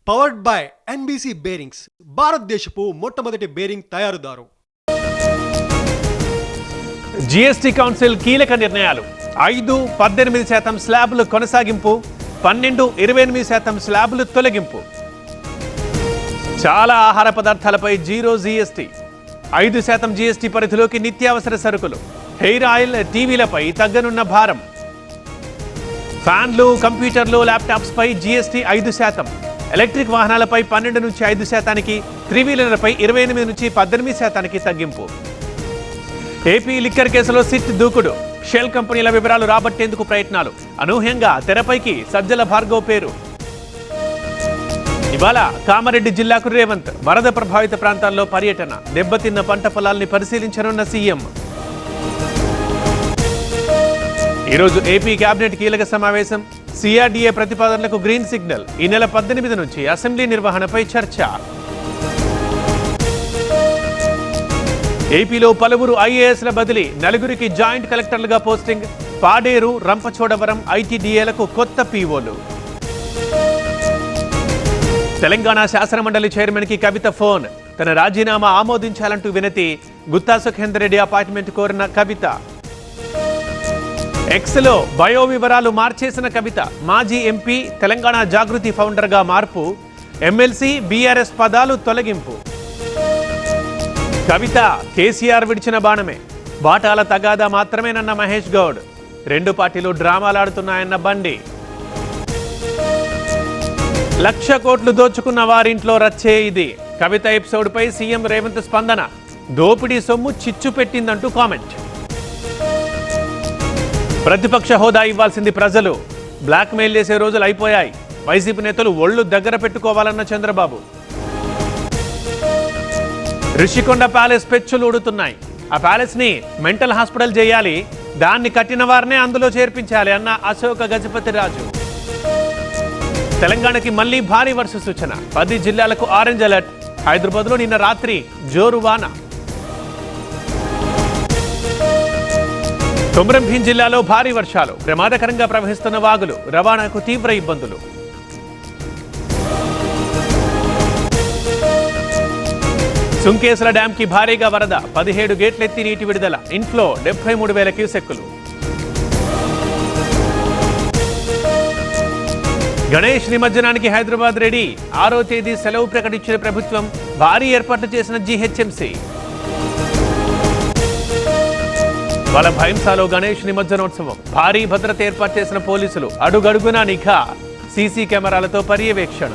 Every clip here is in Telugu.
పవర్డ్ బై ఎన్బీసీ బేరింగ్స్, భారతదేశపు మొట్టమొదటి బేరింగ్ తయారుదారు. జీఎస్టీ కౌన్సిల్ కీలక నిర్ణయాలు. 5-18% స్లాబులు కొనసాగింపు, 12-28% స్లాబులు తొలగింపు. చాలా ఆహార పదార్థాలపై 0 జీఎస్టీ, 5% జీఎస్టీ పరిధిలోకి నిత్యావసర సరుకులు, హెయిర్ ఆయిల్, టీవీలపై తగ్గనున్న భారం. ఫ్యాన్లు, కంప్యూటర్లు, ల్యాప్టాప్స్ పై జీఎస్టీ 5%, ఎలక్ట్రిక్ వాహనాలపై 12 నుంచి 5%, 3-వీలర్లపై 28 నుంచి 18% తగ్గింపు. ఏపీ లిక్కర్ కేసులో సిట్ దూకుడు, షెల్ కంపెనీల వివరాలు రాబట్టేందుకు ప్రయత్నాలు. అనూహ్యంగా తెరపైకి సజ్జల భార్గవ్ పేరు. ఇవాళ కామారెడ్డి జిల్లాకు రేవంత్, వరద ప్రభావిత ప్రాంతాల్లో పర్యటన, దెబ్బతిన్న పంట పొలాల్ని పరిశీలించనున్న సీఎం. ఈరోజు ఏపీ కేబినెట్ కీలక సమావేశం, సిఆర్డీఏ ప్రతిపాదనలకు గ్రీన్ సిగ్నల్. ఈ నెల 18 నుంచి అసెంబ్లీ నిర్వహణపై చర్చ. ఏపీలో పలువురు ఐఏఎస్ల బదిలీ, 4గురికి జాయింట్ కలెక్టర్లుగా పోస్టింగ్. పాడేరు, రంపచోడవరం ఐటీడీఏలకు కొత్త పీఓలు. తెలంగాణ శాసనమండలి చైర్మన్ కి కవిత ఫోన్, తన రాజీనామా ఆమోదించాలంటూ వినతి. గుత్తా సుఖేందర్ రెడ్డి అపాయింట్మెంట్ కోరిన కవిత. ఎక్స్లో బయో వివరాలు మార్చేసిన కవిత. మాజీ ఎంపీ, తెలంగాణ జాగృతి ఫౌండర్గా మార్పు. ఎమ్మెల్సీ, బీఆర్ఎస్ పదాలు తొలగింపు. కవిత కేసీఆర్ విడిచిన బాణమే, బాటాల తగాదా మాత్రమేనన్న మహేష్ గౌడ్. 2 పార్టీలు డ్రామాలాడుతున్నాయన్న బండి. 1,00,000 కోట్లు దోచుకున్న వారింట్లో రచ్చే ఇది. కవిత ఎపిసోడ్ పై సీఎం రేవంత్ స్పందన. దోపిడీ సొమ్ము చిచ్చు పెట్టిందంటూ కామెంట్. ప్రతిపక్ష హోదా ఇవ్వాల్సింది ప్రజలు, బ్లాక్ మెయిల్ చేసే రోజులు అయిపోయాయి. వైసీపీ నేతలు ఒళ్ళు దగ్గర పెట్టుకోవాలన్న చంద్రబాబు. రిషికొండ ప్యాలెస్ పెచ్చులు ఊడుతున్నాయి. ఆ ప్యాలెస్ ని మెంటల్ హాస్పిటల్ చేయాలి, దాన్ని కట్టిన వారినే అందులో చేర్పించాలి అన్న అశోక గజపతి రాజు. తెలంగాణకి మళ్లీ భారీ వర్ష సూచన, 10 జిల్లాలకు ఆరెంజ్ అలర్ట్. హైదరాబాద్లో నిన్న రాత్రి జోరు వాన. కొమరం భీం జిల్లాలో భారీ వర్షాలు, ప్రమాదకరంగా ప్రవహిస్తున్న వాగులు, రవాణాకు తీవ్ర ఇబ్బందులు. సుంకేశ్వర డ్యాం కి భారీగా వరద, 17 గేట్లెత్తి నీటి విడుదల. ఇన్ఫ్లో 73,000 క్యూసెక్కులు. గణేష్ నిమజ్జనానికి హైదరాబాద్ రెడీ, 6వ తేదీ సెలవు ప్రకటించిన ప్రభుత్వం. భారీ ఏర్పాట్లు చేసిన జీహెచ్ఎంసీ. వలభైంసాలో గణేష్ నిమజ్జనోత్సవం, భారీ భద్రత ఏర్పాటు చేసిన పోలీసులు. అడుగడుగునా నిఘా, సీసీ కెమెరాలతో పర్యవేక్షణ.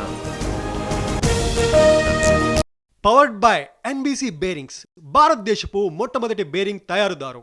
పవర్డ్ బై ఎన్బీసీ బేరింగ్స్, భారతదేశపు మొట్టమొదటి బేరింగ్ తయారుదారు.